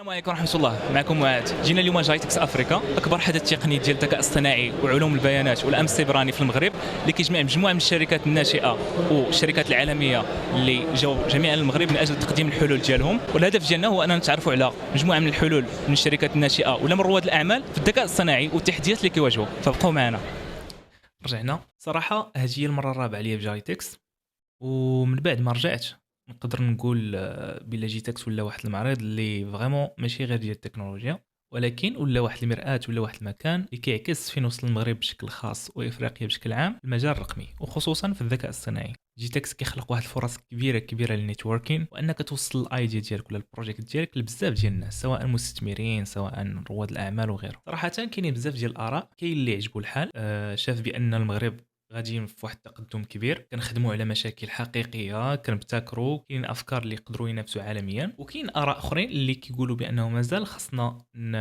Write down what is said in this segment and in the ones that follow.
السلام عليكم ورحمة الله، معكم معاذ. جينا اليوم جايتكس افريكا، اكبر حدث تقني ديال الذكاء الاصطناعي وعلوم البيانات والامن السيبراني في المغرب، اللي كيجمع مجموعه من الشركات الناشئه والشركات العالميه اللي جاوا جميعا للمغرب من اجل تقديم الحلول ديالهم. والهدف ديالنا هو اننا نتعرفوا على مجموعه من الحلول من الشركات الناشئه ولا من رواد الاعمال في الذكاء الصناعي والتحديات اللي كيواجهوا. فبقوا معنا. رجعنا صراحه هذه هي المره الرابعه ليا في جايتكس، ومن بعد ما رجعت نقدر نقول بلا جيتكس ولا واحد المعرض اللي فريمون ماشي غير ديال التكنولوجيا، ولكن ولا واحد المرآة ولا واحد المكان اللي كيعكس فين وصل المغرب بشكل خاص وافريقيا بشكل عام المجال الرقمي وخصوصا في الذكاء الصناعي. جيتكس كيخلق واحد الفرص كبيره للنيتوركين، وانك توصل الايديا ديالك ولا البروجيكت ديالك لبزاف ديال الناس، سواء مستثمرين سواء رواد الاعمال وغيره. صراحه كاينين بزاف ديال الاراء، كاين اللي عجبو الحال شاف بان المغرب غاديين في واحد التقدم كبير، كنخدموا على مشاكل حقيقيه، كنبتكروا، كاين افكار اللي يقدروا ينافسوا عالميا، وكاين اراء اخرين اللي كيقولوا بانه مازال خصنا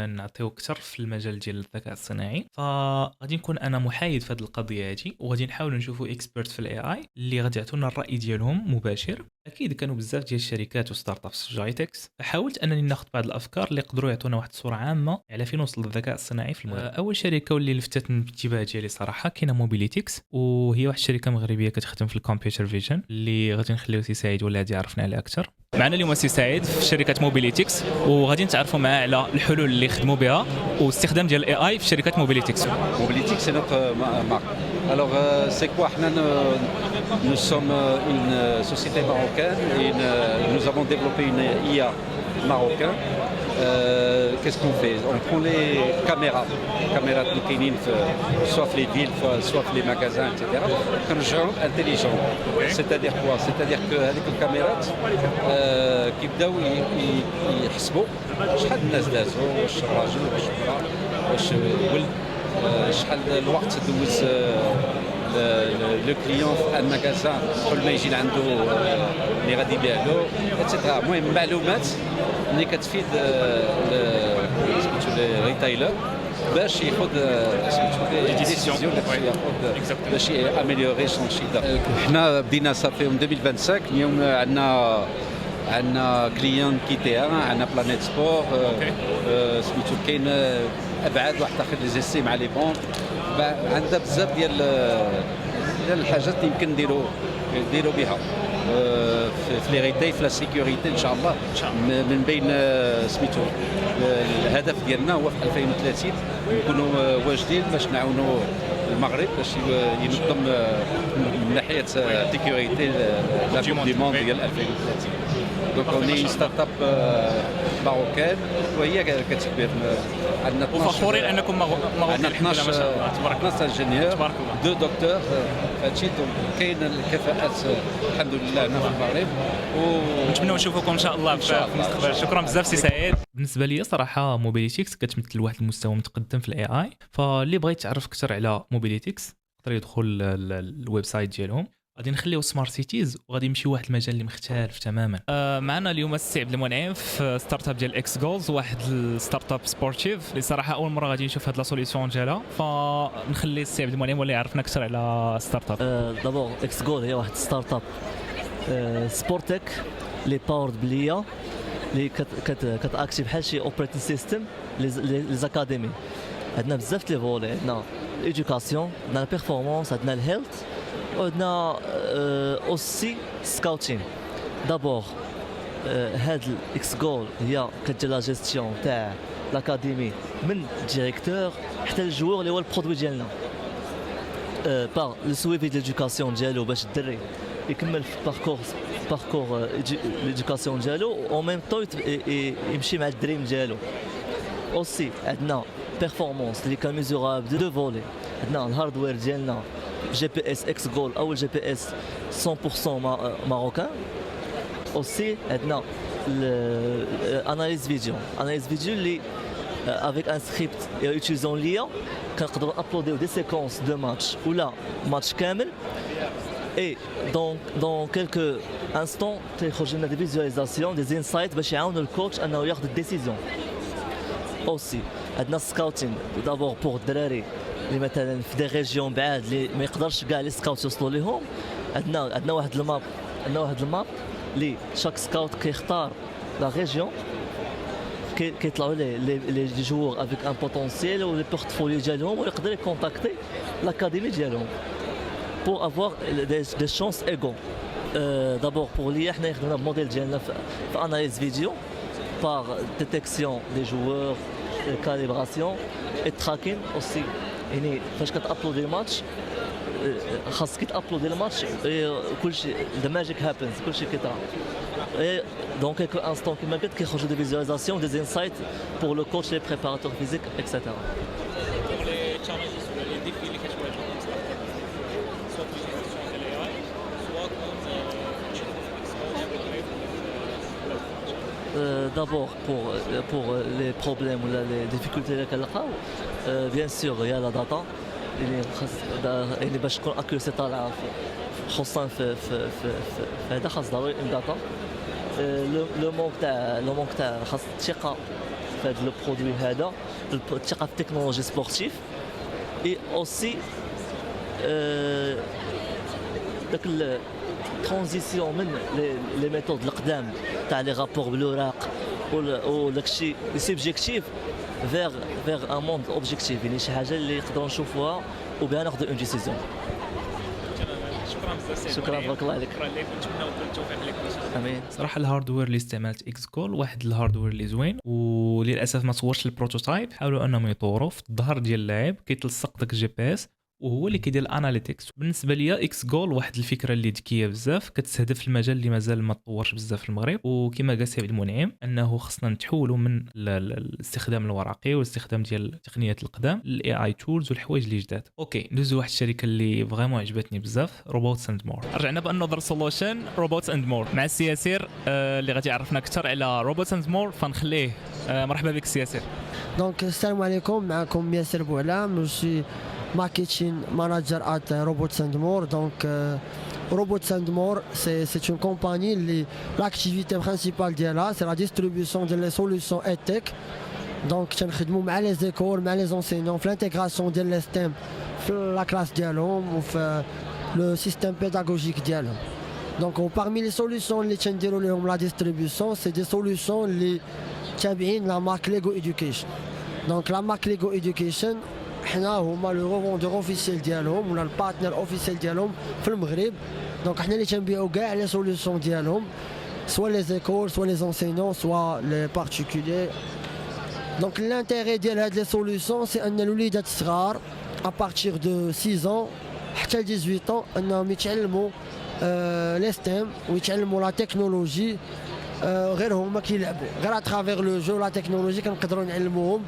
نعطيو اكثر في المجال ديال الذكاء الصناعي. فغادي نكون انا محايد في هذه القضيه هذه، وغادي نحاولوا نشوفوا اكسبرت في الاي اي اللي غادي يعطونا الراي ديالهم مباشر. اكيد كانوا بزاف ديال الشركات وستارت ابس في جايتكس، فحاولت انني ناخذ بعض الافكار اللي يقدروا يعطونا واحد الصوره عامه على فين وصل الذكاء الصناعي في المغرب. اول شركه واللي لفتت الانتباه ديالي صراحه كاينه موبيليتكس، وهي واحد الشركه مغربيه كتخدم في الكمبيوتر فيجن اللي غادي نخليو سي سعيد ولا غادي يعرفنا عليها اكثر. معنا اليوم سي سعيد في شركه موبيليتكس، وغادي نتعرفوا معاه على الحلول اللي خدموا بها واستخدام ديال الاي اي في شركه موبيليتكس. Mobilitix, c'est notre marque. Alors, c'est quoi? Nous sommes une société marocaine et nous avons développé une IA marocaine. Qu'est-ce qu'on fait? On prend les caméras اللي كاينين soit في les villes, soit في les magasins, etc. كنرجعوهم intelligents. C'est-à-dire quoi? C'est-à-dire que هذيك الكاميرات كيبداو يحسبوا شحال الناس دازوا، واش الراجل واش المراه واش الولد، شحال الوقت دوز لو كليون في المغازان كل ما يجي عنده اللي غادي يبيع له اتسيتيرا. المهم معلومات اللي كتفيد سميتو لي ريتايلر باش ياخذ سميتو ديسيزيون باش اميليوري سون شيفر. حنا بدينا صافي 2025. اليوم عندنا كليون كي تي ان، عندنا بلانيت سبور، سميتو كاين ابعاد واحد اخر لي زيسي مع لي بون. عندنا بزاف ديال الحاجات اللي يمكن نديروا بها في لي ريتاي، في لا سيكوريتي ان شاء الله. من بين سميتو الهدف ديالنا هو في 2030 نكونوا واجدين باش نعاونوا المغرب باش ينظم من ناحيه السيكوريتي لا كوب دي موند ديال 2030. دونك اوني ستارت اب ماروكان وهي كتكبر. عندنا وفخورين انكم عندنا 12 انجينيور، 2 دكتور هادشي. دونك كاين الكفاءات الحمد لله هنا في المغرب، ونتمنوا نشوفكم ان شاء الله في المستقبل. شكرا بزاف سي سعيد. بالنسبه لي صراحه موبيليتكس كتمثل واحد المستوى متقدم في الاي اي، فاللي بغى يتعرف اكثر على موبيليتكس يقدر يدخل الويب سايت ديالهم. غادي نخليو سمارت سيتيز وغادي نمشي واحد المجال اللي مختلف تماما. معنا اليوم السي عبد المنعم في ستارت اب ديال اكس جولز، واحد الستارت اب سبورتيف اللي صراحه اول مره غادي نشوف هاد لا سوليسيون ديالها، فنخلي السي عبد المنعم ولا يعرفنا اكثر على ستارت اب. دابور اكس جول هي واحد ستارت اب سبورتك اللي باورد بليا، اللي كتاكتي بحال شي اوبريتين سيستم لي زاكاديمي. عندنا بزاف لي فولي، عندنا ايدوكاسيون، عندنا البيرفورمانس، عندنا الهيلث، وعندنا اوسي سكاوتين. دابور هاد الاكس جول هي كدير لا جيستيون تاع لاكاديمي من ديريكتور حتى الجوور اللي هو البرودوي ديالنا، باغ لو سويفي ديال ليدوكاسيون ديالو باش الدري يكمل في باركور ليدوكاسيون ديالو، او ميم طون يمشي مع الدريم ديالو. اوسي عندنا بيرفورمانس اللي كميزورابل دو فولي. عندنا الهاردوير ديالنا جي بي اس اكس جول، اول جي بي اس 100% ماروكان. اوسي عندنا اناليز فيديو اللي افيك ان سكريبت يوتيليزون ليا كنقدروا ابلوديو دي سيكونس دو ماتش ولا ماتش كامل، اي دون كيلكو انستون تيخرج لنا دي فيزواليزاسيون دي انسايت باش يعاونوا الكوتش انه ياخذ الديسيزيون. اوسي عندنا سكاوتين دابور بور الدراري اللي مثلا في دي ريجيون بعاد اللي ما يقدرش كاع لي سكاوت يوصلوا ليهم. عندنا واحد الماب اللي شاك سكاوت كيختار لا ريجيون كيطلعوا لي جوور افيك ان بوتونسييل و لي بورتفوليو ديالهم ويقدر يكونتاكتي لاكاديمي ديالهم pour avoir des chances égaux. D'abord pour l'IA حنا خدمنا بموديل ديالنا في اناليز فيديو par détection des joueurs, calibration et tracking aussi. يعني فاش كتابلودي الماتش خاصك تابلودي الماتش كلشي the magic happens كلشي كيطرا. Et donc quelques instants كما قلت كيخرجوا des visualisations, des insights pour le coach, les préparateurs physiques, etc. D'abord pour les problèmes ou les difficultés اللي كنلقاو bien sûr il y a la data اللي خاص يعني باش تكون accuracy طالعه خصوصا في هذا خاص ضروري داتا لو مونك تاع خاص الثقه في هذا لو برودوي هذا الثقه في التكنولوجي سبورتيف اي اوسي داك ترانزيسيون من لي ميثود القدام تاع لي رابور بالوراق و داكشي سوبجيكتيف فيغ ان موند اوبجيكتيف يعني شي حاجه اللي نقدروا نشوفوها وبها ناخذ اون ديسيزيون. شكرا بزاف. شكرا بارك الله عليك. شكرا لك ونتمنى التوفيق لك. امين. صراحه الهاردوير اللي استعملت اكس كول واحد الهاردوير اللي زوين وللاسف ما صورش البروتوتايب. حاولوا انهم يطوروا في الظهر ديال اللاعب كيتلصق داك الجي بي اس وهو اللي كيدير الاناليتكس. بالنسبه ليا اكس جول واحد الفكره اللي ذكيه بزاف كتستهدف المجال اللي مازال ما تطورش بزاف في المغرب وكما قال سي عبد المنعم انه خصنا نتحولوا من الاستخدام الورقي والاستخدام ديال التقنيات القدام للاي اي تولز والحوايج اللي جداد. اوكي ندوزو واحد الشركه اللي فريمون عجبتني بزاف روبوتس اند مور. رجعنا بانذر سولوشن روبوتس اند مور مع السي ياسر اللي غادي يعرفنا اكثر على روبوتس اند مور فنخليه. مرحبا بك السي ياسر. دونك السلام عليكم معكم ياسر بوعلام جو marketing manager at Robots and More. Donc Robots and More c'est une compagnie l'activité principale d'elle c'est la distribution des solutions EdTech. Donc تنخدموا مع les écoles مع les enseignants في l'intégration ديال les STEM في la classe ديالهم وفي le système pédagogique ديالهم. Donc parmi les solutions اللي تنديروا لهم la distribution c'est des solutions اللي تابعين la marque Lego Education. Donc la marque Lego Education حنا هما لو ريفوندور اوفيسيال ديالهم ولا البارتنر اوفيسيال ديالهم في المغرب. دونك حنا اللي تنبيعوا كاع لي سوليوشن ديالهم سوا لي زيكول سوا لي زونسينيون سوا لي بارتيكولير. دونك لانتيغي ديال هاد لي سوليوشن سي ان الوليدات الصغار ابارتيغ دو 6 ans حتى ل 18 ans انهم يتعلموا لي ستيم ويتعلموا لا تكنولوجي غير هما كيلعبوا غير اترافيغ لو جو لا تكنولوجي كنقدروا نعلموهم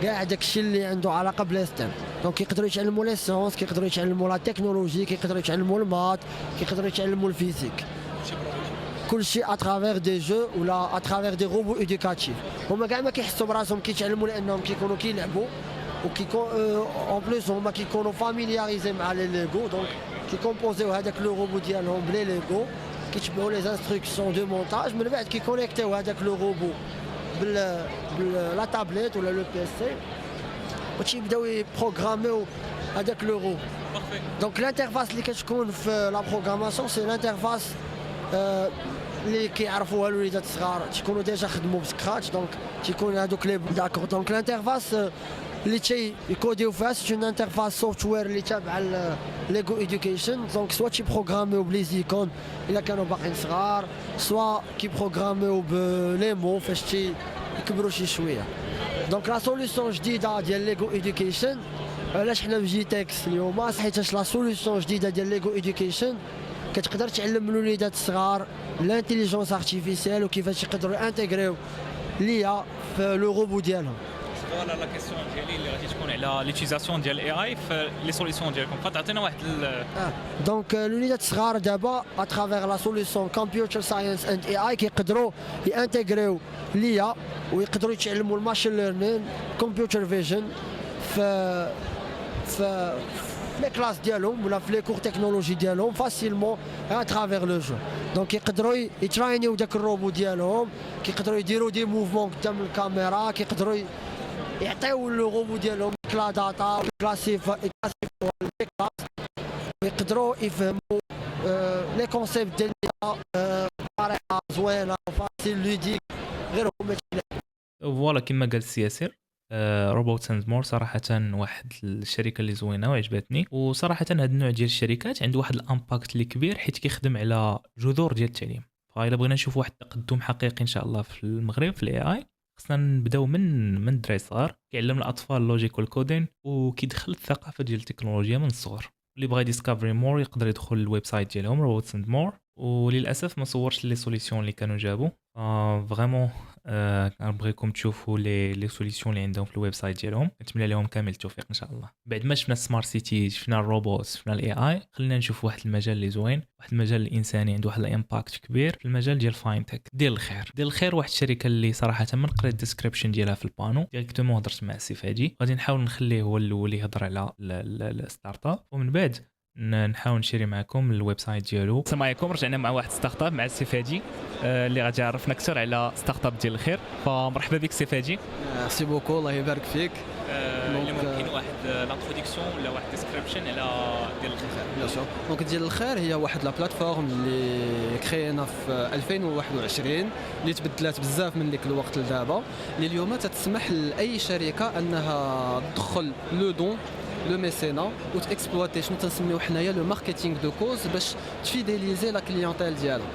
كاع داكشي اللي عنده علاقه بلاستيم. دونك كيقدروا يتعلموا لي سيونس كيقدروا يتعلموا لا تكنولوجي كيقدروا يتعلموا المات كيقدروا يتعلموا الفيزيك كلشي اترافير دي جو ولا اترافير دي روبو ايدوكاتيف. هما كاع ما كيحسوا براسهم كيتعلموا لانهم كيكونوا كيلعبوا وكيكون اون بليس هما كيكونوا فاميلياريزي مع لي ليغو. دونك كيكومبوزيو هذاك لو روبو ديالهم بلي ليغو كيتبعوا لي انستركسيون دو مونتاج من بعد كيكونيكتيو هذاك لو روبو لا تابليت ولا لو بي سي وتيبداو يبروغراميو هذاك لو روبو. دونك الانترفاس اللي كتكون في لا بروغراماسيون سي الانترفاس اللي كيعرفوها الوليدات الصغار تيكونوا ديجا خدموا بسكراتش. دونك تيكون هذوك لي داكور. دونك الانترفاس اللي تيكوديو فيها سي اون انترفاس سوفتوير اللي تابعه ليغو ايدوكيشن. دونك سوا تيبروغراميو بلي زيكون الا كانوا باقيين صغار سوا كيبروغراميو بلي مو فاش يكبروا شي شويه. دونك لا سوليوشن جديده ديال ليغو ايدوكيشن علاش حنا في جيتكس اليوم حيتاش لا سوليوشن جديده ديال ليغو ايدوكيشن كتقدر تعلم الوليدات الصغار الانتيليجونس ارتيفيسيال وكيفاش يقدروا انتغريو ليا في لو روبو ديالهم. فوالا لا كيسيون ديالي اللي غادي تكون على ليوتيزاسيون ديال الاي اي في لي سوليسيون ديالكم فتعطينا واحد دونك الوليدات الصغار دابا اترافير لا سوليسيون كمبيوتر ساينس اند اي اي كيقدروا يانتغريو ليا ويقدروا يتعلموا الماشين ليرنين كمبيوتر فيجن في لي كلاس ديالهم ولا في لي كور تكنولوجي ديالهم فاسيلمون اترافير لو جو. دونك يقدروا يتراينيو داك الروبو ديالهم كيقدروا يديروا دي موفمون قدام الكاميرا كيقدروا يعطيو لو روبو ديالهم لا داتا كلاسيفيو لي كلاس ويقدروا يفهموا لي كونسيبت ديال بطريقه زوينه فاسيل لوديك غير هما. فوالا كما قال السياسر روبوت اند مور صراحه واحد الشركه اللي زوينه وعجبتني، وصراحه هذا النوع ديال الشركات عنده واحد الامباكت اللي كبير حيت كيخدم على جذور ديال التعليم. فإلا بغينا نشوف واحد التقدم حقيقي ان شاء الله في المغرب في الاي اي، خصنا نبداو من الدري صغار كيعلم الاطفال اللوجيك والكودين وكيدخل الثقافه ديال التكنولوجيا من الصغر. اللي بغى ديسكفري مور يقدر يدخل الويب سايت ديالهم روبوتس اند مور. وللاسف ما صورش لي سوليسيون اللي كانوا جابوا، فريمون كنبغيكم تشوفوا لي سوليسيون اللي عندهم في الويب سايت ديالهم. نتمنى لهم كامل التوفيق ان شاء الله. بعد ما شفنا السمارت سيتي، شفنا الروبوت، شفنا الاي اي، خلينا نشوف واحد المجال اللي زوين، واحد المجال الانساني عنده واحد الامباكت كبير في المجال ديال فاينتك. ديال الخير واحد الشركه اللي صراحه من قريت الديسكريبشن ديالها في البانو ديريكتومون هضرت مع السي فادي، غادي نحاول نخليه هو الاول يهضر على الستارت اب، ومن بعد نحاول نشيري معكم الويب سايت ديالو. السلام عليكم، رجعنا مع واحد ستارت اب مع السي فادي اللي غادي يعرفنا اكثر على ستارت اب ديال الخير. فمرحبا بك سي فادي. ميرسي بوكو، الله يبارك فيك. اللي ممكن واحد لانتروداكسيون ولا واحد ديسكريبشن على ديال الخير. بيان سور. دونك ديال الخير هي واحد لا بلاتفورم اللي كرينا في 2021 اللي تبدلات بزاف من ديك الوقت لدابا، اللي اليوم تتسمح لاي شركه انها تدخل لو دون لو ميسينا وتاكسبلواتي شنو تنسميو حنايا لو ماركتينغ دو كوز باش تفيديليزي لا كليونتيل ديالها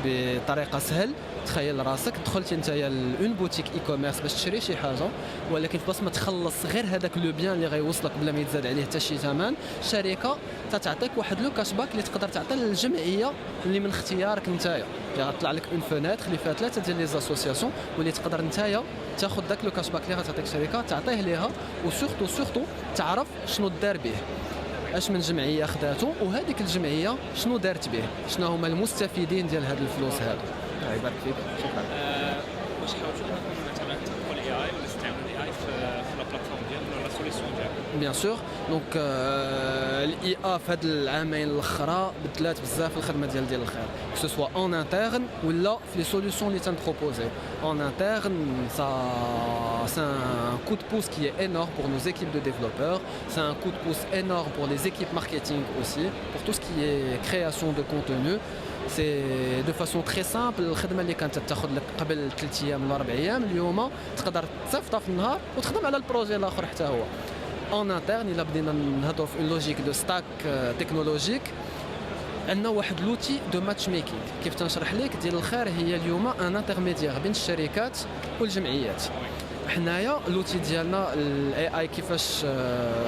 بطريقه سهل. تخيل راسك دخلتي نتايا لون بوتيك اي كوميرس باش تشري شي حاجه، ولكن في بلاصه ما تخلص غير هذاك لو بيان اللي غيوصلك بلا ما يتزاد عليه حتى شي ثمن، الشركه تعطيك واحد لو كاش باك اللي تقدر تعطي للجمعيه اللي من اختيارك نتايا. يعني غتطلع لك اون فونيتر اللي فيها 3 ديال لي زاسوسياسيون واللي تقدر نتايا تاخذ داك لو كاش باك اللي غتعطيك الشركه تعطيه ليها، وسورتو تعرف شنو دار به، اش من جمعيه خداتو، وهذيك الجمعيه شنو دارت به، شنو هما المستفيدين ديال هاد الفلوس هادو. الله يبارك فيك. شكرا. واش حاولتوا انكم مثلا تدخلوا الاي اي ولا تستعملوا الاي اي في لا بلاتفورم ديالكم ولا سوليسيون ديالكم؟ بيان سور. دونك الاي اي في هاد العامين الاخرى بدلات بزاف الخدمه ديال الخير، كو سوا اون انترن ولا في لي سوليسيون اللي تنبروبوزي. اون انترن c'est un coup de pouce qui est énorme pour nos équipes de développeurs, c'est un coup de pouce énorme pour les équipes marketing aussi, pour tout ce qui est création de contenu. C'est de façon très simple. الخدمه اللي كانت تاخذ لك قبل 3 ايام ولا 4 ايام اليوم تقدر تصيفطها في النهار وتخدم على البروجي الاخر حتى هو. اون انترن الا بدينا نهضروا في لوجيك دو ستاك تكنولوجيك، عندنا واحد لوتي دو ماتش ميكينغ. كيف تنشرح لك ديال الخير هي اليوم ان انترميديير بين الشركات والجمعيات. حنايا لوتي ديالنا الاي اي كيفاش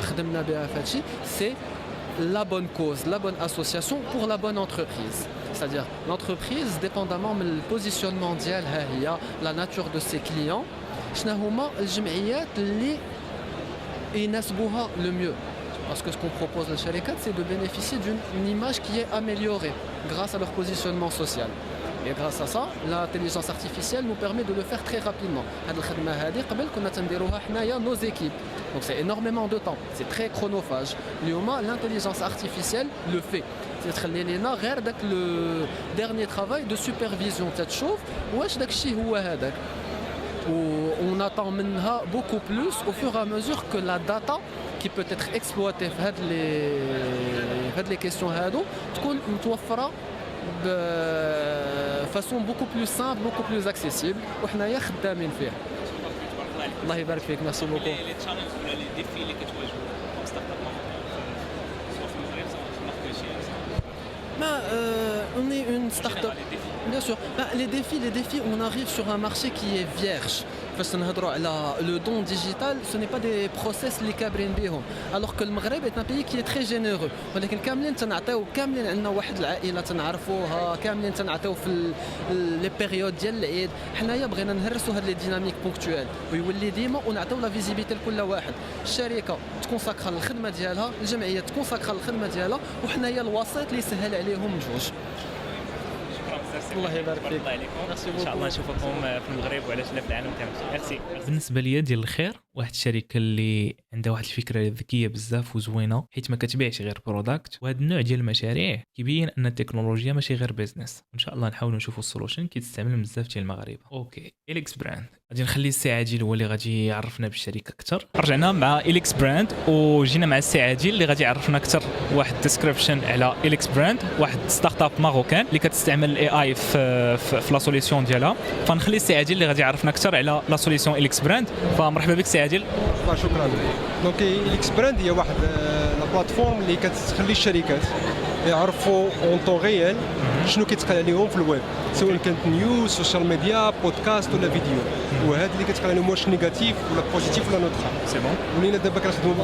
خدمنا بها في هادشي، سي la bonne cause, la bonne association pour la bonne entreprise. C'est-à-dire l'entreprise, dépendamment du positionnement ديالها هي la nature de ses clients، شنو هما الجمعيات اللي يناسبوها le mieux. Parce que ce qu'on propose aux شركات c'est de bénéficier d'une image qui est améliorée grâce à leur positionnement social. Et grâce à ça, l'intelligence artificielle nous permet de le faire très rapidement. هاد الخدمة هادي قبل كنا تنديروها حنايا nos équipes. Donc c'est énormément de temps, c'est très chronophage. اليوم l'intelligence artificielle le fait. تخلي لنا غير داك le dernier travail de supervision تتشوف واش داك الشيء هو هذاك. On attend منها beaucoup plus au fur et à mesure que la data qui peut être exploitée في هاد les questions هادو تكون متوفرة de façon beaucoup plus simple, beaucoup plus accessible. وحنايا خدامين فيه. الله يبارك فيك. ميرسي بوكو. لي تشالنج ولا لي ديفي اللي كتواجهوا ستارت اب سواء في المغرب سواء في الماركتينغ؟ On est une start-up. Bien sûr. Les défis, on arrive sur un marché qui est vierge. فاش نهضروا على لو دون ديجيتال سو ني با دي بروسيس اللي كابرين بهم، الوغ كو المغرب ايت ان بيي كي تري جينيرو، ولكن كاملين تنعطيو، كاملين عندنا واحد العائله تنعرفوها، كاملين تنعطيو في لي بيريود ديال العيد. حنايا بغينا نهرسوا هاد لي ديناميك بونكتويل ويولي ديما ونعطيو لا فيزيبيتي لكل واحد. الشركه تكونساكرا للخدمه ديالها، الجمعيه تكونساكرا للخدمه ديالها، وحنايا الوسيط اللي يسهل عليهم بجوج. الله يبارك فيك. ان شاء الله نشوفكم في المغرب وعلاش لا في العالم كامل. ميرسي. بالنسبه ليا ديال الخير واحد الشركه اللي عندها واحد الفكره ذكيه بزاف وزوينه حيت ما كتبيعش غير برودكت. وهذا النوع ديال المشاريع كيبين ان التكنولوجيا ماشي غير بيزنس. ان شاء الله نحاولوا نشوفوا السولوشن كيتستعمل بزاف ديال المغاربه. اوكي إليكس براند غادي نخلي السي عادل هو اللي غادي يعرفنا بالشركه اكثر. رجعنا مع إليكس براند وجينا مع السي عادل اللي غادي يعرفنا اكثر واحد ديسكريبشن على إليكس براند، واحد ستارت اب ماروكان اللي كتستعمل الاي اي في لا سوليسيون ديالها. فنخلي السي عادل اللي غادي يعرفنا اكثر على لا سوليسيون إليكس براند. فمرحبا بك سي عادل. شكرا. دونك إليكس براند هي واحد لا بلاتفورم اللي كتخلي الشركات يعرفوا اون طون ريال شنو كيتقال عليهم في الويب، سواء كانت نيوز، سوشيال ميديا، بودكاست ولا فيديو. وهذا اللي كيتقال عليهم واش نيجاتيف ولا بوزيتيف ولا نوترال. سي بون. ولينا دابا كنخدموا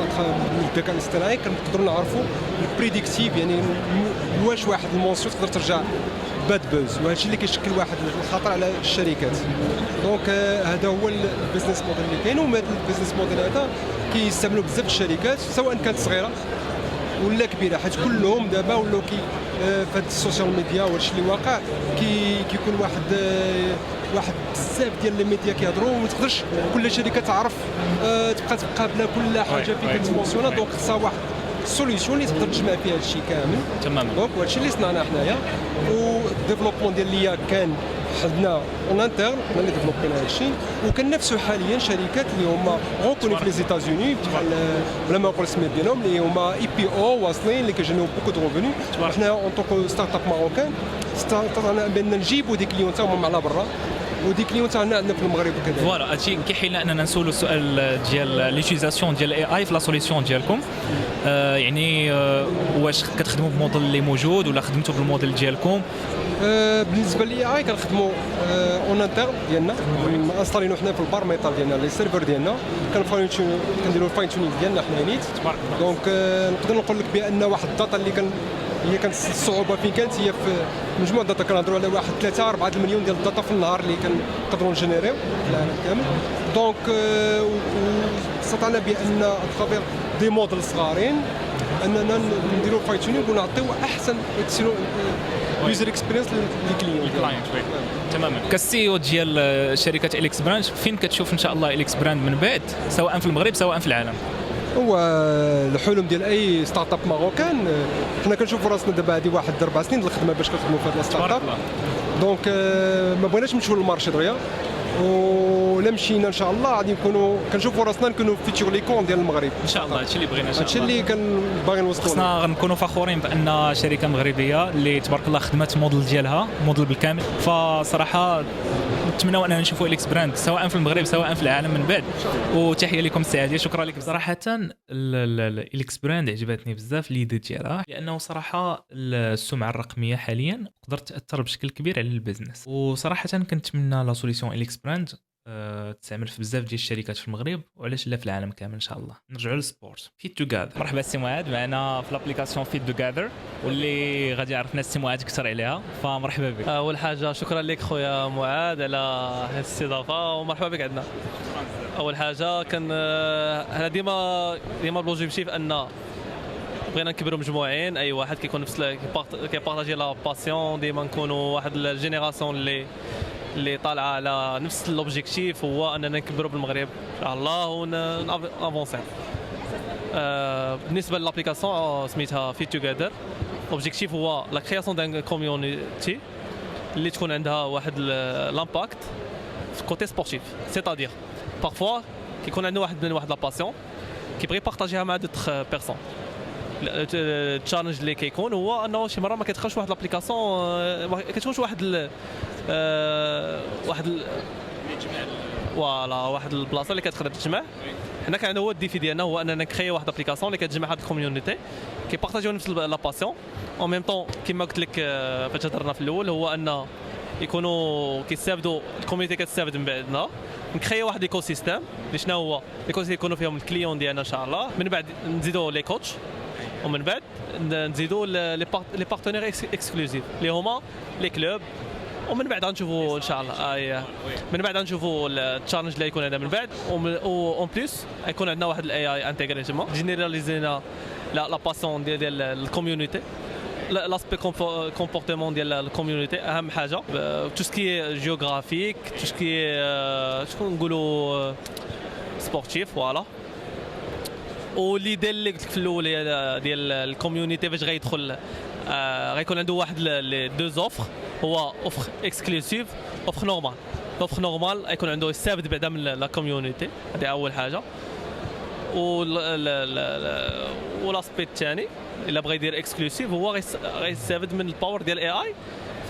بالذكاء الاصطناعي كنقدروا نعرفوا البريديكتيف، يعني واش واحد المونسيون تقدر ترجع باد بوز، وهذا الشيء اللي كيشكل واحد الخطر على الشركات. دونك هذا هو البيزنس موديل اللي كاين، وهذا البيزنس موديل هذا كيستعملوا بزاف الشركات سواء كانت صغيره ولا كبيره، حيت كلهم دابا ولاو في هاد السوشيال ميديا وهادشي اللي واقع كيكون واحد بزاف ديال لي ميديا كيهضروا وما تقدرش كل شركه تعرف تبقى تقابل كل حاجه فين كتمونسيونا. دونك خصها واحد سوليسيون اللي تقدر تجمع فيها هادشي كامل تماما. دونك هادشي اللي صنعنا حنايا، والديفلوبمون ديال ليا كان حدنا اون انترن، حنا اللي ديفلوبينا هادشي، وكننافسوا حاليا شركات اللي هما غوكوني في لي زيتازوني بحال بلا ما نقول السميات ديالهم اللي هما اي بي او واصلين اللي كيجينيو بوكو دو ريفوني. حنا اون طونك ستارت اب ماروكان استطعنا بان نجيبوا دي كليون تاعهم على برا، ودي كليون تاعنا عندنا في المغرب وكذا. فوالا هادشي كيحيل اننا نسولوا السؤال ديال ليوتيزاسيون ديال الاي اي في لا سوليسيون ديالكم. يعني واش كتخدموا بموديل اللي موجود ولا خدمتوا بالموديل ديالكم؟ بالنسبه لي اي كنخدموا اون انترن ديالنا، انستالينو حنا في البار ميطال ديالنا لي سيرفر ديالنا، كنديروا الفاين تيونينغ ديالنا حنا نيت. دونك نقدر نقول لك بان واحد الداتا اللي هي كانت الصعوبه فين كانت هي في مجموعه الداتا. كنهضروا على واحد 3-4 المليون ديال الداتا في النهار اللي كنقدروا نجينيريو في العالم كامل. دونك استطعنا بان اترافير دي موديل صغارين اننا نديروا فاين تيونينغ ونعطيو احسن يوزر اكسبيرينس للكليون. تماما. كالسي او ديال شركه إليكس براند، فين كتشوف ان شاء الله إليكس براند من بعد سواء في المغرب سواء في العالم؟ هو الحلم ديال اي ستارت اب ماروكان، حنا كنشوفوا راسنا دابا هذه واحد 4 سنين الخدمه باش كنخدموا في هذا الستارت اب. دونك ما بغيناش نمشيو للمارشي دغيا، ولا مشينا ان شاء الله غادي نكونوا كنشوفوا راسنا نكونوا فيتور ليكون ديال المغرب ان شاء الله. هادشي اللي بغينا ان شاء الله، هادشي اللي كنباغي نوصلوا. خصنا نكونوا فخورين بان شركه مغربيه اللي تبارك الله خدمت الموديل ديالها موديل بالكامل. فصراحه نتمنوا اننا نشوفوا إليكس براند سواء في المغرب سواء في العالم من بعد. وتحيه لكم السي عادل، شكرا لك. صراحه إليكس براند عجبتني بزاف ليدي ديالها، لانه صراحه السمعه الرقميه حاليا قدرت تاثر بشكل كبير على البزنس. وصراحه كنتمنى لا سوليسيون إليكس براند تستعمل في بزاف ديال الشركات في المغرب وعلاش لا في العالم كامل ان شاء الله. نرجعوا للسبورت. فيت توغاذر. مرحبا السي معاذ، معنا في لابليكاسيون فيت توغاذر واللي غادي يعرفنا السي معاذ اكثر عليها. فمرحبا بك. اول حاجه شكرا لك خويا معاذ على هذه الاستضافه ومرحبا بك عندنا. اول حاجه كان انا ديما بلوجيكتيف ان بغينا نكبروا مجموعين، اي واحد كيكون نفس كيبارطاجي لا باسيون، ديما نكونوا واحد الجينيراسيون اللي طالعه على نفس الاوبجيكتيف، هو اننا نكبروا بالمغرب ان شاء الله ونافونسي. بالنسبه للابليكاسيون سميتها فيت توغاذر، الاوبجيكتيف هو لا كرياسيون دان كوميونيتي اللي تكون عندها واحد لامباكت في كوتي سبورتيف. سيتادير بارفوا كيكون عندنا واحد لا باسيون كيبغي يبارطاجيها مع دوطخ بيرسون. التشالنج اللي كيكون هو انه شي مره ما كتدخلش واحد لابليكاسيون، كتكونش واحد واحد البلاصه اللي كتقدر تجمع. حنا كان هو الديفي ديالنا هو اننا نكريو واحد لابليكاسيون اللي كتجمع هاد الكوميونيتي كيبارطاجيو نفس لا باسيون. او ميم طون كما قلت لك فاش هضرنا في الاول، هو ان يكونوا كيستافدوا الكوميونيتي كتستافد من بعدنا، نكريو واحد ايكو سيستيم اللي شنو هو ايكو سيستيم يكونوا فيهم الكليون ديالنا ان شاء الله. من بعد نزيدوا لي كوتش، ومن بعد نزيدوا لي بارتنير اكسكلوزيف اللي هما لي كلوب. ومن بعد غنشوفوا ان شاء الله من بعد غنشوفوا التشالنج اللي يكون هذا من بعد. اون بليس يكون عندنا واحد الاي اي انتيغريتمون جينيراليزينا لا باسون ديال الكوميونيتي، لاسبي كومبورتمون ديال الكوميونيتي اهم حاجه. تو سكي جيوغرافيك، تو سكي شكون نقولوا سبورتيف فوالا. وليدي اللي قلت لك في الاول ديال الكوميونيتي فاش غيدخل غيكون عنده واحد لي دو زوفر، هو اوفر اكسكلوسيف اوفر نورمال. اوفر نورمال غيكون عنده يستافد بعدا من لا كوميونيتي، هذه اول حاجه. والاسبي الثاني الا بغى يدير اكسكلوسيف هو غيستافد من الباور ديال الاي اي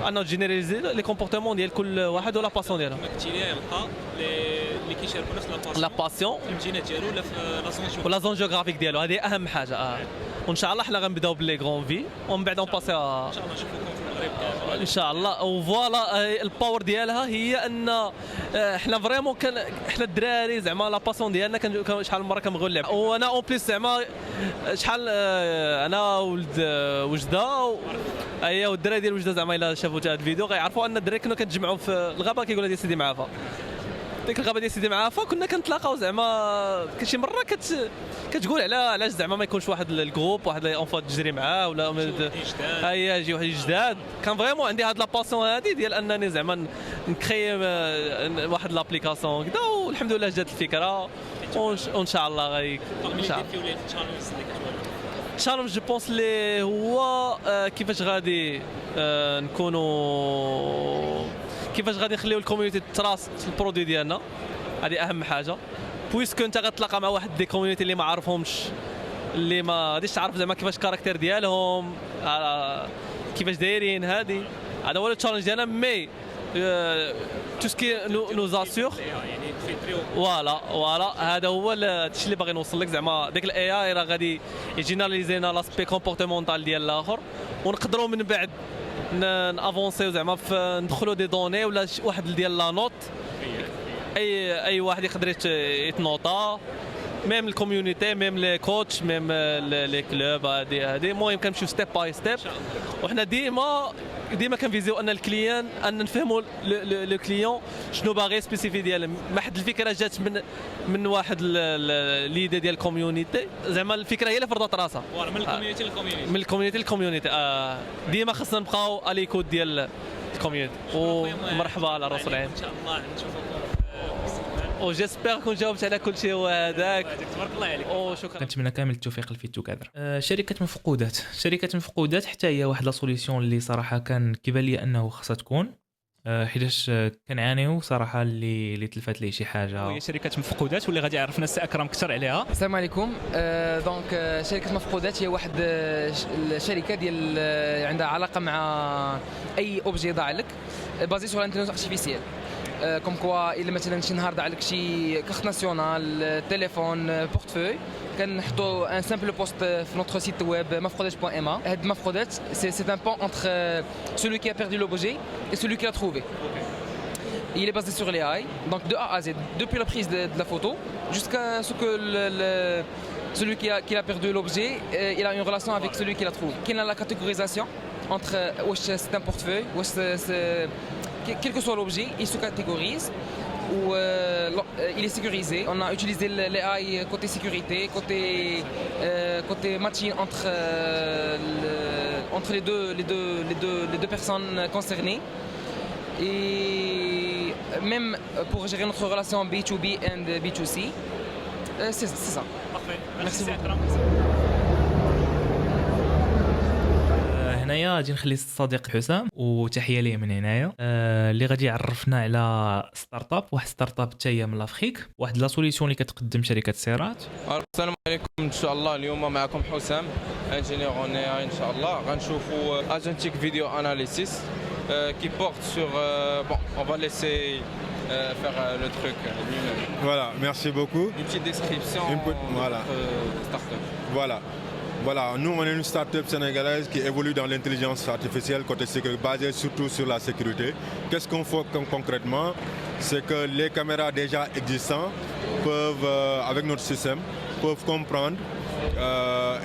انه جينيراليزي لي كومبورتمون ديال كل واحد ولا باسيون ديالها. قلتي لي يلقى اللي كيشاركوا نفس لا باسيون في المدينه ديالو ولا في لا زون ولا زون جيوغرافيك ديالو، هذه اهم حاجه. وان شاء الله حنا غنبداو بلي غرون في ومن بعد نباسي ان شاء الله نشوفوكم في المغرب ان شاء الله. وفوالا الباور ديالها هي ان حنا فريمون حنا الدراري زعما لا باسيون ديالنا شحال من مره كنبغيو نلعب. وانا اون بليس زعما شحال انا ولد وجده اييه والدراري ديال وجده زعما الا شافوا هذا الفيديو غيعرفوا ان الدراري كانوا كنتجمعوا في الغابه كيقولوا ديال سيدي معافى. ديك الغابه ديال سيدي معافى كنا كنتلاقاو زعما شي مره كتقول علاش زعما ما يكونش واحد الجروب واحد اونفا تجري معاه ولا اييه يجي واحد جداد. كان فريمون عندي هاد لا باسيون هادي ديال انني زعما نكري واحد لابليكاسيون هكذا، والحمد لله جات الفكره وان شاء الله ان شاء الله. تشالنج جو بونس لي هو كيفاش غادي نكونوا كيفاش غادي نخليو الكوميونيتي تراس البرودوي ديالنا، هذه اهم حاجه. بويسكو انت غتلاقى مع واحد دي كوميونيتي اللي ما عارفهمش، اللي ما غاديش تعرف زعما كيفاش الكاركتير ديالهم كيفاش دايرين، هذا هو التشالنج ديالنا. مي تو سكي نو زاسور فوالا هذا هو الشيء اللي باغي نوصل لك. زعما ديك الاي اي راه غادي يجيناليزينا لاسبي كومبورتمونتال ديال الاخر، ونقدروا من بعد نافونسيو زعما ندخلوا دي دوني ولا واحد ديال لا نوت. اي واحد يقدر يتنوطا، ميم الكوميونيتي ميم لي كوتش ميم لي كلوب. هذه المهم كنمشيو ستيب باي ستيب، وحنا ديما كنفيزيو ان الكليان ان نفهموا لو كليون شنو باغي سبيسيفي ديال ما حد الفكره جات من واحد ليدي ديال الكوميونيتي. زعما الفكره هي اللي فرضت راسها من الكوميونيتي للكوميونيتي من الكوميونيتي للكوميونيتي. ديما خصنا نبقاو اليكود ديال الكوميونيتي. ومرحبا على الرسول العين ان شاء الله نشوفكم. وجيسبر كون جاوبت على كل شيء وهذاك. تبارك الله عليك. شكرا. كنتمنى كامل التوفيق لفيت توغادر. شركه مفقودات حتى هي واحد لا سوليسيون اللي صراحه كان كيبان لي انه خاصها تكون، حيتاش كنعانيو صراحه اللي تلفات ليه شي حاجه. وهي شركه مفقودات واللي غادي يعرفنا السي اكرم اكثر عليها. السلام عليكم. دونك شركه مفقودات هي واحد الشركه ديال عندها علاقه مع اي اوبجي ضاع لك بازي سور الانتيليجنس ارتيفيسيال. كوم كوا الا مثلا شي نهار ضاع لك شي كارت ناسيونال تليفون بورتفوي كنحطوا ان سامبل بوست في نوتر سيت ويب mafrodet.ma. هاد مفقودات سي ان بون انتر celui qui a perdu l'objet et celui qui l'a trouvé. Il est basé sur l'AI, donc de A à Z, depuis la prise de la photo jusqu'à ce que celui qui a perdu l'objet, il a une relation avec celui qui l'a trouvé. Qu'il a la catégorisation entre c'est un portefeuille, quel que soit l'objet, il se catégorise ou il est sécurisé. On a utilisé l'AI côté sécurité, côté matching entre les deux personnes concernées. Et même pour gérer notre relation B2B and B2C, c'est ça. Parfait. Merci beaucoup. هنايا غادي نخلي الصديق حسام وتحيه ليه من هنايا اللي غادي يعرفنا على ستارت اب، واحد ستارت اب حتى هي من لافريك، واحد لا سوليسيون اللي كتقدم شركه سيرات. السلام عليكم، ان شاء الله اليوم معكم حسام انجينيور اون اي. ان شاء الله غنشوفوا اجنتيك فيديو اناليسيس qui porte sur bon, on va laisser faire le truc lui-même. Voilà, merci beaucoup. Une petite description voilà. de notre start-up. Voilà, nous on est une start-up sénégalaise qui évolue dans l'intelligence artificielle côté sécurité, basée surtout sur la sécurité. Qu'est-ce qu'on fait concrètement? C'est que les caméras déjà existantes peuvent, avec notre système, peuvent comprendre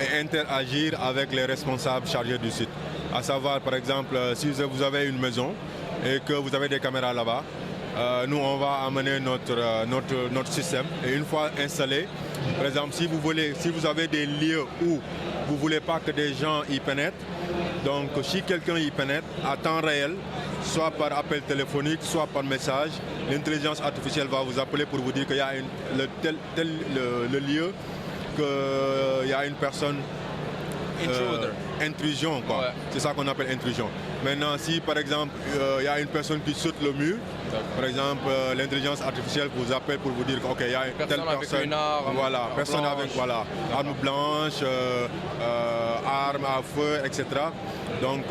et interagir avec les responsables chargés du site. À savoir, par exemple, si vous avez une maison et que vous avez des caméras là-bas, nous on va amener notre système, et une fois installé, par exemple, si vous avez des lieux où vous voulez pas que des gens y pénètrent, donc si quelqu'un y pénètre à temps réel soit par appel téléphonique, soit par message. L'intelligence artificielle va vous appeler pour vous dire qu'il y a le lieu, qu'il y a une personne... intrusion, quoi. Ouais. C'est ça qu'on appelle intrusion. Maintenant, si par exemple, il y a une personne qui saute le mur, par exemple, l'intelligence artificielle vous appelle pour vous dire qu'il y a telle personne avec une arme, voilà, personne blanche. Avec arme blanche, arme à feu, etc. Donc,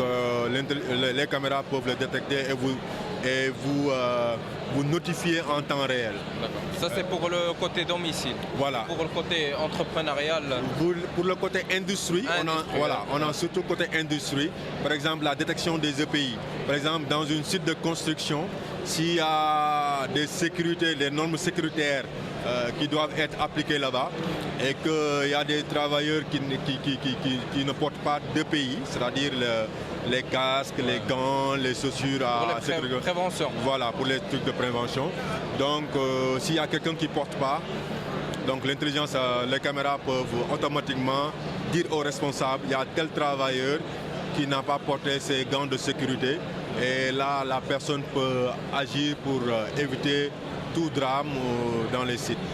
les caméras peuvent le détecter et vous notifier en temps réel. Ça, c'est pour le côté domicile. Voilà. Pour le côté entrepreneurial. Pour le côté industrie, on a surtout côté industrie. Par exemple, la détection des EPI. Par exemple, dans une site de construction, s'il y a des normes sécuritaires qui doivent être appliquées là-bas et qu'il y a des travailleurs qui ne portent pas d'EPI, c'est-à-dire les casques, les gants, les chaussures à prévention. Voilà, pour les trucs de prévention. Donc, s'il y a quelqu'un qui ne porte pas, donc les caméras peuvent automatiquement dire aux responsables, il y a tel travailleur qui n'a pas porté ses gants de sécurité. Et là, la personne peut agir pour éviter tout drame dans les sites.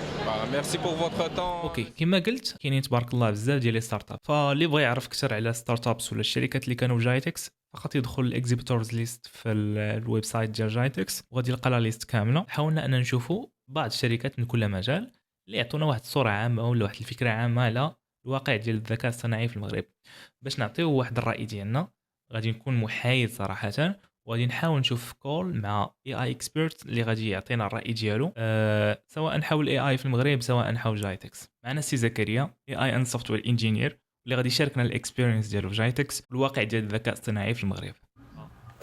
ميرسي بور فوتر طون. اوكي كما قلت كاينين تبارك الله بزاف ديال لي ستارت اب، فاللي بغى يعرف اكثر على ستارت ابس ولا الشركات اللي كانوا في جايتكس فقط يدخل الاكزيبيتورز ليست في الويب سايت ديال جايتكس وغادي يلقى لا ليست كامله. حاولنا ان نشوفوا بعض الشركات من كل مجال اللي يعطونا واحد الصوره عامه ولا واحد الفكره عامه على الواقع ديال الذكاء الصناعي في المغرب باش نعطيو واحد الراي ديالنا. غادي نكون محايد صراحه وغادي نحاول نشوف كول مع اي اكسبيرت اللي غادي يعطينا الراي ديالو سواء حول اي في المغرب سواء حول جايتكس. معنا سي زكريا اي ان سوفتوير انجينير اللي غادي يشاركنا الاكسبيرينس ديالو في جايتكس والواقع ديال الذكاء الاصطناعي في المغرب.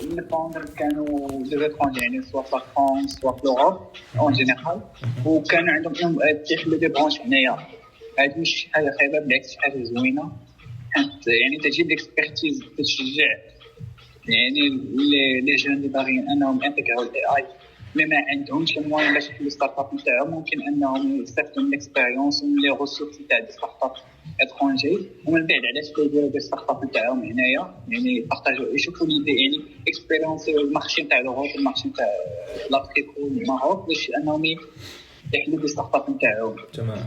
الفاوندر كانوا دي زيترونجي يعني سوا في فرنسا سوا في لوروب اون جينيرال وكانوا عندهم تيخلو دي برونش هنايا. هذه مش شي حاجه خايبه بالعكس شي حاجه زوينه يعني تجيب الاكسبيرتيز تشجع يعني لي جون اللي باغيين انهم انتغروا الاي اي مي ما عندهمش الموان باش يحلوا ستارت اب نتاعهم ممكن انهم يستافدوا من الاكسبيريونس ومن لي ريسورس نتاع دي ستارت اب اترونجي ومن بعد علاش كيديروا دي ستارت اب نتاعهم هنايا يعني يبارطاجوا يشوفوا ليدي يعني اكسبيريونس المارشي نتاع لوروب المارشي نتاع لافريك والماروك باش انهم يحلوا دي ستارت اب نتاعهم. تمام.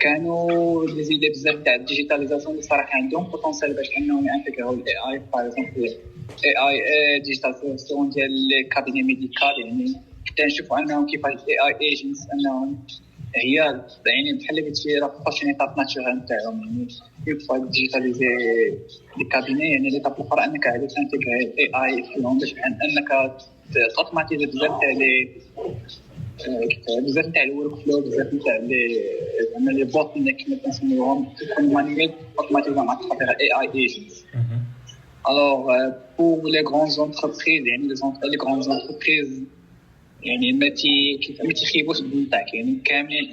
كانوا دي زيدي بزاف تاع الديجيتاليزاسيون اللي صراحه عندهم بوتونسيال باش انهم يانتغروا الاي اي باغ اكزومبل اي ديجيتاليزاسيون ديال لي كابيني ميديكال يعني حتى نشوفوا انهم كيفاش الاي اي ايجنتس انهم هي يعني بحال اللي قلتي راه فاشين ايطاب ناتشورال نتاعهم يعني كيفاش ديجيتاليزي لي كابيني يعني لي طاب الاخرى انك عاد تانتغري الاي اي فيهم باش انك اوتوماتيزي بزاف تاع بزاف تاع الورك فلو بزاف تاع لي بوت اللي كنا كنسميوهم يكونوا مانيوال اوتوماتيكمون مع خاطر اي اي ايجنتس. الوغ بور لي غران زونتربريز يعني لي غران زونتربريز يعني ما تيخيبوش بالنتاعك يعني كاملين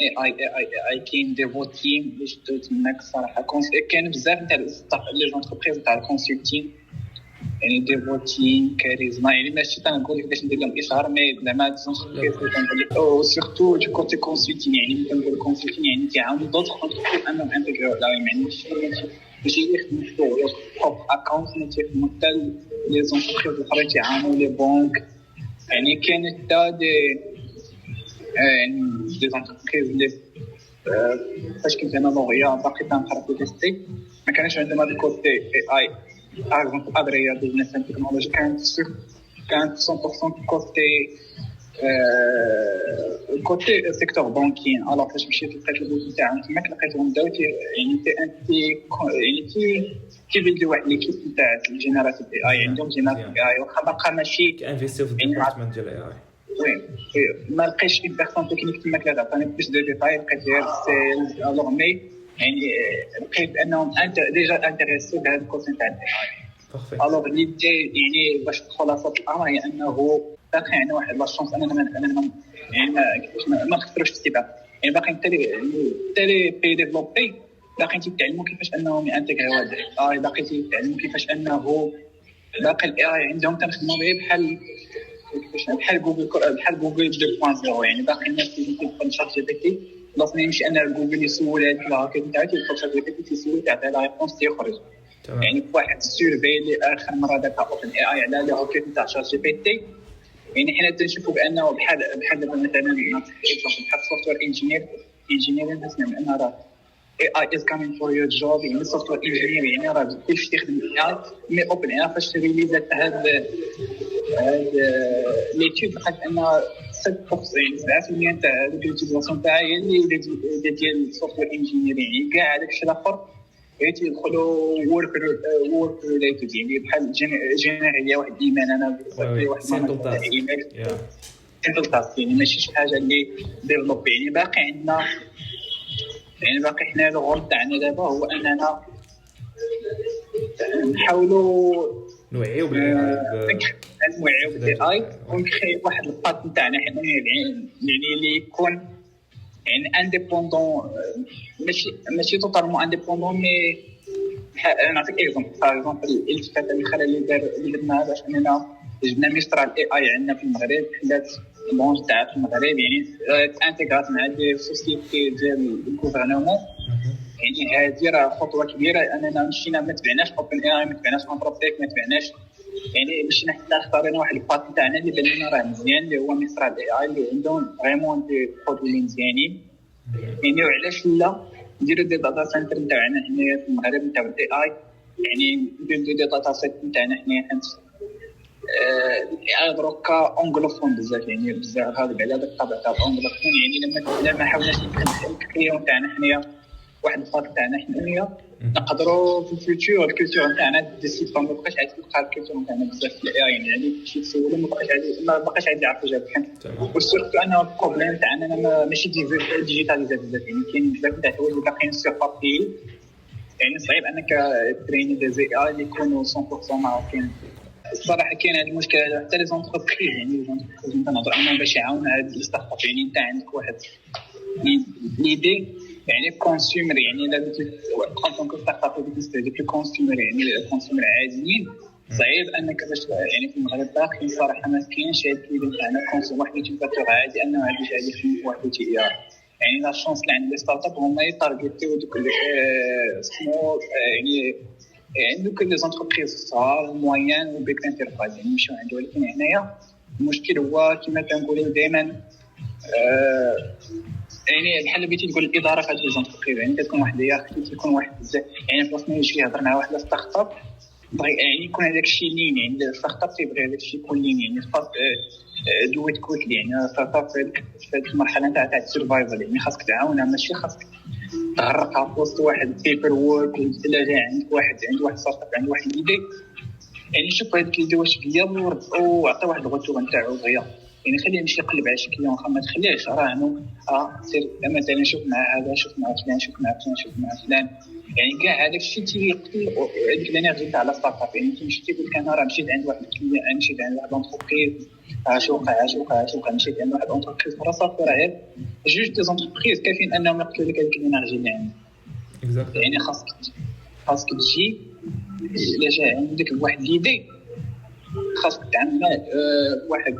اي كاين دي فوتيم اللي شدو تماك الصراحه كاين بزاف تاع لي زونتربريز تاع الكونسلتين يعني ديفوتين كاريزما يعني ماشي تنقول لك باش ندير لهم اشهار مي زعما ديزونتربريز كنقول لك او سورتو دو كوتي كونسلتين يعني كنقول كونسلتين يعني تيعاونوا دوطخ كونتربريز انهم انتغرو لا يعني ماشي يخدموا في بروب اكونت اللي تيخدموا حتى لي زونتربريز الاخرين تيعاونوا لي بنك يعني كاين حتى دي يعني دي زونتربريز اللي فاش كنت انا لوغيا باقي تنحرك في تيستي ما كانش عندنا هذا الكوتي اي par exemple Adria business and technology كانت 100% côté secteur bancaire alors فاش مشيت لقيت البوز نتاعهم تماك لقيتهم داو يعني كيبدلوا واحد ليكيب نتاع الجينيراتيف اي اي عندهم جينيراتيف اي واخا باقا ماشي كانفيستيو في الديبارتمنت ديال الاي اي وي ما لقيتش شي بيرسون تكنيك تماك لا عطاني بلوس دو ديتاي لقيت غير سيلز الوغ مي يعني لقيت انهم ديجا انتريسي بهذا الكورس نتاع الاي اي. الوغ ليدي يعني باش خلاصه الامر هي انه باقي عندنا واحد لا شونس اننا يعني ما نخسروش في السباق يعني باقي تالي بي ديفلوبي باقي تيتعلموا كيفاش انهم يانتغريو هذا الاي باقي تيتعلموا كيفاش انه باقي الاي اي عندهم تنخدموا به بحال جوجل 2.0 يعني باقي الناس اللي كيدخل شات جي بي تي خلاص ما يمشي ان جوجل يسول هذيك الهاكر نتاعو تيدخل شات جي بي تي تيسول تعطي لا ريبونس تيخرج يعني في واحد السيرفي اللي اخر مره دارها اوبن اي اي على لي روكيت نتاع شات جي بي تي، يعني حنا تنشوفوا بانه بحال دابا مثلا بحال سوفتوير انجينير تسمع ان راه AI is coming for your job، يعني سوفتوير انجينير يعني راه كلشي تخدم AI. مي اوبن اي فاش ريليزات هاد ليتود لقات ان 7% تاع اليوتيليزاسيون تاعها هي اللي ديال السوفتوير انجينير، يعني كاع هذاك الشيء الاخر يدخلوا ورك ريليتد، يعني بحال جينيري واحد الايمان انا واحد سيمبل تاسك، يعني ماشي شي حاجه اللي ديفلوب. يعني باقي عندنا، يعني باقي حنا الغرض تاعنا دابا هو اننا نحاولوا نوعيو بالاي اي ونخلي واحد البات نتاعنا حنا، يعني اللي يكون يعني انديبوندون، ماشي توتالمون انديبوندون. مي نعطيك اكزومبل، الالتفاته الاخرى اللي درناها باش اننا جبنا ميسترال اي اي عندنا في المغرب، حلات البرونش تاعها في المغرب، يعني انتيغرات مع دي سوسيتي ديال الغوفرنمون. يعني هذه راه خطوه كبيره اننا مشينا، ما تبعناش اوبن اي اي، ما تبعناش انتروبيك، ما تبعناش، يعني مشينا حتى اختارينا واحد البات تاعنا اللي بان لنا راه مزيان، اللي هو ميسترال اي اي، اللي عندهم فريمون دي برودوي اللي مزيانين. يعني وعلاش لا نديرو دي داتا سنتر تاعنا هنايا في المغرب نتاع الاي اي، يعني نديرو دي داتا سنتر تاعنا هنايا، حيت الاي اي دروكا اونغلوفون بزاف، يعني بزاف غالب على هذاك الطابع تاع الاونغلوفون. يعني لما حاولناش ندخل الكليون تاعنا حنايا واحد الفاك تاعنا حنايا، نقدروا في الفيوتشر الكولتور تاعنا ديسيبل ما بقاش عاد تلقى الكولتور تاعنا بزاف في الاي اي، يعني شي تسولو ما بقاش عاد يعرف يجاوب. وسورتو انا البروبليم تاعنا ماشي ديجيتاليزا بزاف، يعني كاين بزاف تاع الحوايج اللي باقيين سير بابي، يعني صعيب انك تريني دي زي اي اللي يكونوا 100% معروفين. الصراحه كاين هذا المشكل حتى لي زونتربريز، يعني لي زونتربريز نهضر عنهم باش يعاونوا هاد الستارت اب. يعني انت عندك واحد ليدي، يعني كونسيومر، يعني دابا كونتون ستارت اب بتستهدف الكونسيومر، يعني الكونسيومر عاديين. صعيب انك باش يعني في المغرب باقي صراحه ما كاينش هاد الليفل تاعنا كونسيومر واحد يوتيوبر عادي انه عادي يخدم في واحد تي ار. يعني لا شونس اللي عند لي ستارت اب هما يتارجيتيو دوك سمول، يعني دوك لي زونتربريز صغار موين وبيك انتربرايز، يعني ماشي عندهم. ولكن هنايا المشكل هو كما كنقولوا دائما، يعني بحال بغيتي تقول الاداره في هذه الزونتربريز، يعني كتكون واحد هي تكون واحد بزاف، يعني بلاص ما يجي يهضر مع واحد ستارت اب بغي يعني يكون هذاك الشيء لين، يعني الستارت اب تيبغي هذاك الشيء يكون لين، يعني خاص دويت كويكلي، يعني ستارت اب في هذه المرحله تاع السرفايفل، يعني خاصك تعاونها، ماشي خاصك تغرقها في وسط واحد بيبر وورك. الا جا عندك واحد ستارت اب عنده واحد ليدي، يعني شوف هذيك ليدي واش فيابل وعطي واحد الغوتور نتاعو صغير، يعني خليه يمشي يقلب على شي كليون، ما تخليهش راه عنو سير مثلا شوف مع هذا، شوف مع فلان، شوف مع فلان، شوف مع فلان. يعني كاع هذاك الشيء تيقتل هذيك الانرجي تاع ستارت اب. يعني تمشي تقول لك انا راه مشيت عند واحد الكليون، مشيت عند واحد لونتربريز، شو وقع مشيت عند واحد لونتربريز، راه صافي راه جوج دي زونتربريز كافيين انهم يقتلوا لك هذيك الانرجي اللي عندك. يعني خاصك تجي الا جا عندك واحد ليدي، خاصك تعمل واحد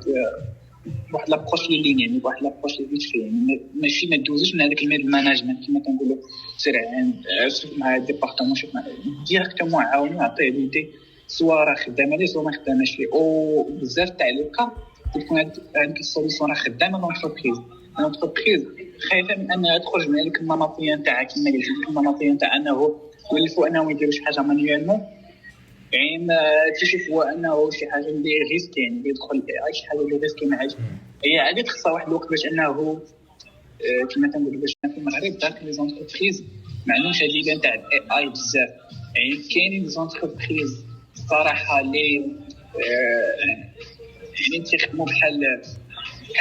لابروش لي لين، يعني واحد لابروش لي فيه، يعني ماشي ما تدوزش من هذاك الميد مانجمنت كما كنقولوا، سير عند شوف مع الديبارتمون، شوف مع ديريكتومون عاونوا عطيه ليدي، سوا راه خدامه ليه سوا ما خداماش ليه. او بزاف تاع لي كا تكون هذيك السوليسيون راه خدامه لونتربريز خايفه من انها تخرج من هذيك المناطيه نتاعها، كما قلت لك المناطيه نتاع انه يولفوا انهم يديروا شي حاجه مانيوالمون، يعني ما تشوف هو انه شي حاجه اللي ريسك، يعني يدخل شي حاجه اللي ريسك معاش. هي عادي خصها واحد الوقت باش انه كما تنقولوا باش في المغرب داك لي زونتربريز ما عندهمش هاد ليدان تاع الاي اي بزاف. يعني كاينين لي زونتربريز صراحه اللي يعني تيخدموا بحال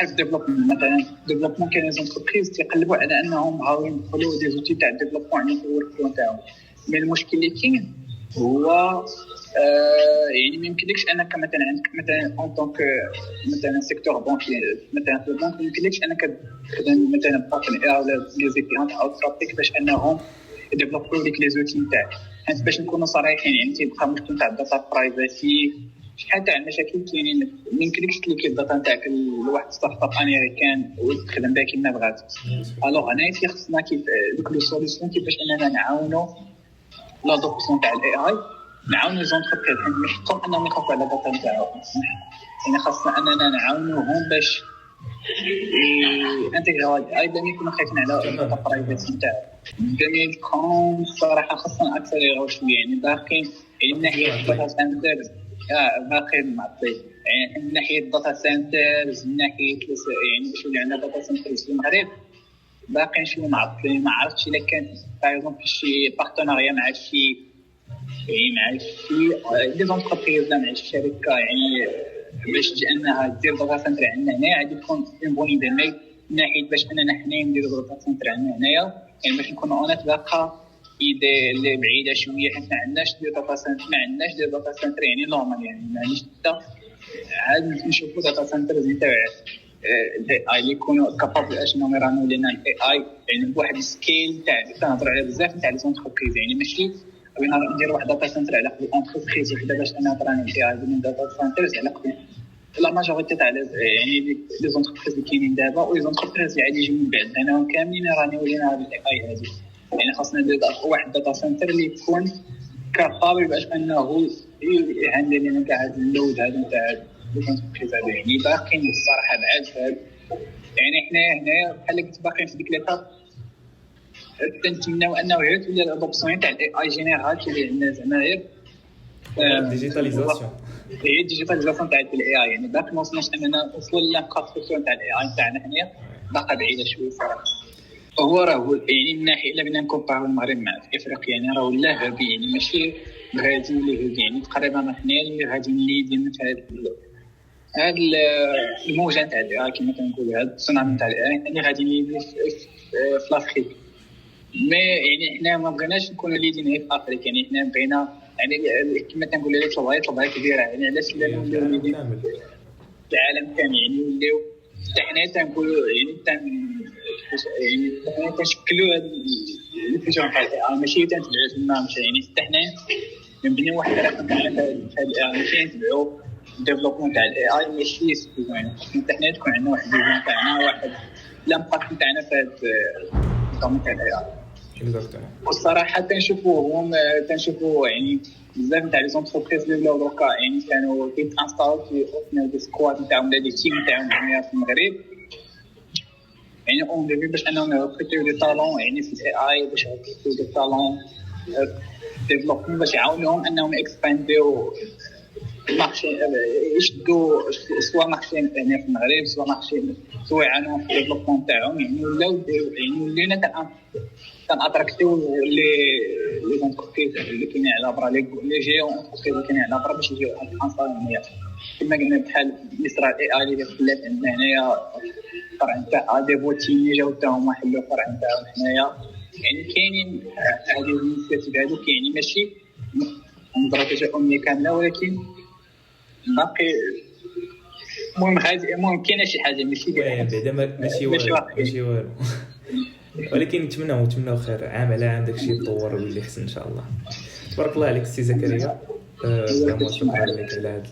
الديفلوبمون، مثلا ديفلوبمون كاين لي زونتربريز تيقلبوا على انهم هاوين يدخلوا دي زوتي تاع الديفلوبمون عندهم في الورك فلو تاعهم. مي المشكل اللي كاين هو يعني ما يمكنلكش انك مثلا عندك مثلا اون طونك مثلا سيكتور بانكي، مثلا في البنك ما يمكنلكش انك تخدم مثلا بارتن اي ولا لي زيبيون تاع اوترابيك باش انهم يديفلوبوا لك لي زوتي نتاعك. حيت باش نكونوا صريحين، يعني تيبقى مشكل تاع الداتا برايفسي، شحال تاع المشاكل كاينين. ما يمكنلكش تليكي الداتا نتاعك لواحد ستارت اب امريكان وتخدم بها كيما بغات. الوغ هنايا خصنا كيف دوك لي سوليسيون كيفاش اننا نعاونوا لادوبسيون تاع الاي اي نعاونوا زونتربريز من حقهم انهم يخافوا على الداتا نتاعهم. يعني خاصنا اننا نعاونوهم باش انتيغرال ايضا يكونوا خايفين على الداتا برايفسي نتاعهم. 2030 صراحه خاصنا اكسليرو شويه، يعني باقي من ناحيه الداتا سنترز باقي معطل، يعني من ناحيه الداتا سنترز من ناحيه يعني باش يولي عندنا داتا سنترز في المغرب باقي شويه معطلين. ما عرفتش الا كان باغ اكزومبل شي بارتناريا مع شي دي زونتربريز مع شي شركه يعني باش تجي انها دير داتا سنتر عندنا هنا غادي تكون اون بون ايدي. من ناحيه باش اننا حنا نديرو داتا سنتر عندنا هنايا يعني باش نكونوا اونات باقا ايدي اللي بعيده شويه، حيت ما عندناش دير داتا سنتر يعني نورمال، يعني ما عندناش حتى عاد نشوفوا داتا سنترز نتاع الاي اي اللي يكونوا كابابل انهم يرانوا لنا الاي اي يعني بواحد السكيل تاع كنهضروا على بزاف تاع لي زونتربريز، يعني ماشي بغينا ندير واحد داتا سنتر على قبل اونتربريز وحده باش انا نهضر عن الاي اي من داتا سنترز على قبل لا ماجوريتي تاع يعني لي زونتربريز اللي كاينين دابا و لي زونتربريز اللي غادي يجيو من بعد هنا كاملين رانيو لينا هذا الاي اي هذه. يعني خاصنا ندير واحد داتا سنتر اللي يكون كابابل باش انه يهندل لنا كاع هذا اللود هذا نتاع لي زونتربريز هذا. يعني باقيين الصراحه بعاد يعني حنا هنا بحال قلت باقيين في ديك ليطاب كنتمناو انه غير تولي الادوبسيون تاع الاي اي جينيرال تولي عندنا زعما غير ديجيتاليزاسيون هي الديجيتاليزاسيون تاع الاي اي. يعني باقي ما وصلناش اننا نوصلوا للانفراستركتور تاع الاي اي تاعنا حنايا باقا بعيده شويه صراحه. هو يعني من ناحيه الا بغينا نكومبارو المغرب مع افريقيا يعني راه ولا هابي يعني ماشي غادي اللي يعني تقريبا حنا اللي غادي نليدين في هذا الموجه تاع الاي اي كما كنقولوا هذا الصناعه تاع الاي اي اللي غادي نليدي في لافريك. مي يعني حنا ما بغيناش نكونوا ليدين في افريقيا، يعني حنا بغينا يعني كما كنقولوا لك طلبات كبيره يعني علاش لا نديروا ليدين العالم كامل يعني ولاو حتى حنا تنقولوا يعني يعني تنشكلوا هذا الفيجن تاع الاي ماشي تنتبعوا تما ماشي يعني حتى حنا نبنيو واحد الرقم تاع هذا الاي ماشي نتبعوا الديفلوبمون تاع الاي اي ماشي يعني حتى حنا تكون عندنا واحد الفيجن تاعنا واحد الامباكت تاعنا في هذا الدومين تاع الاي اي. والصراحه تنشوفوا يعني بزاف نتاع لي زونتربريز اللي ولاو دوكا يعني كانوا كيتانستالو في دي سكواد نتاعهم ولا دي تيم نتاعهم هنا في المغرب يعني اون ديبي باش انهم يركروتيو دي طالون يعني في الاي اي باش يركروتيو دي طالون ديفلوبمون باش يعاونوهم انهم اكسبانديو مارشي يشدوا سواء مارشي هنا في المغرب سواء يعانوا في الديفلوبمون تاعهم يعني ولاو يعني ولينا كناتراكتيو لي زونتربريز اللي كاينين على برا لي جيون انتربريز اللي كاينين على برا باش يجيو انصاريين كما قلنا بحال مصر الاي اي اللي خلات عندنا هنايا الفرع نتاع دي بوتي اللي جاو حتى هما حلوا الفرع نتاعهم هنايا. يعني كاينين هذه الانيشيتيف هذوك يعني ماشي نظره امنيه كامله ولكن باقي المهم كاينه شي حاجه ماشي بعدا ماشي والو ولكن نتمناو خير عام على عام داكشي يتطور ويولي احسن ان شاء الله. تبارك الله عليك سي زكريا، شكرا لك على هاد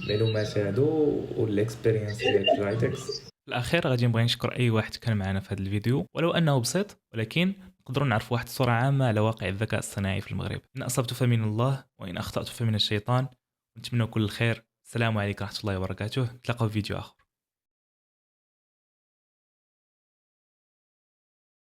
المعلومات هادو والاكسبيرينس ديال رايتكس. في الاخير غادي نبغي نشكر اي واحد كان معنا في هذا الفيديو ولو انه بسيط، ولكن نقدروا نعرفوا واحد الصوره عامه على واقع الذكاء الصناعي في المغرب. ان اصبت فمن الله وان اخطات فمن الشيطان، ونتمنى كل الخير. السلام عليكم ورحمه الله وبركاته، نتلاقاو في فيديو اخر.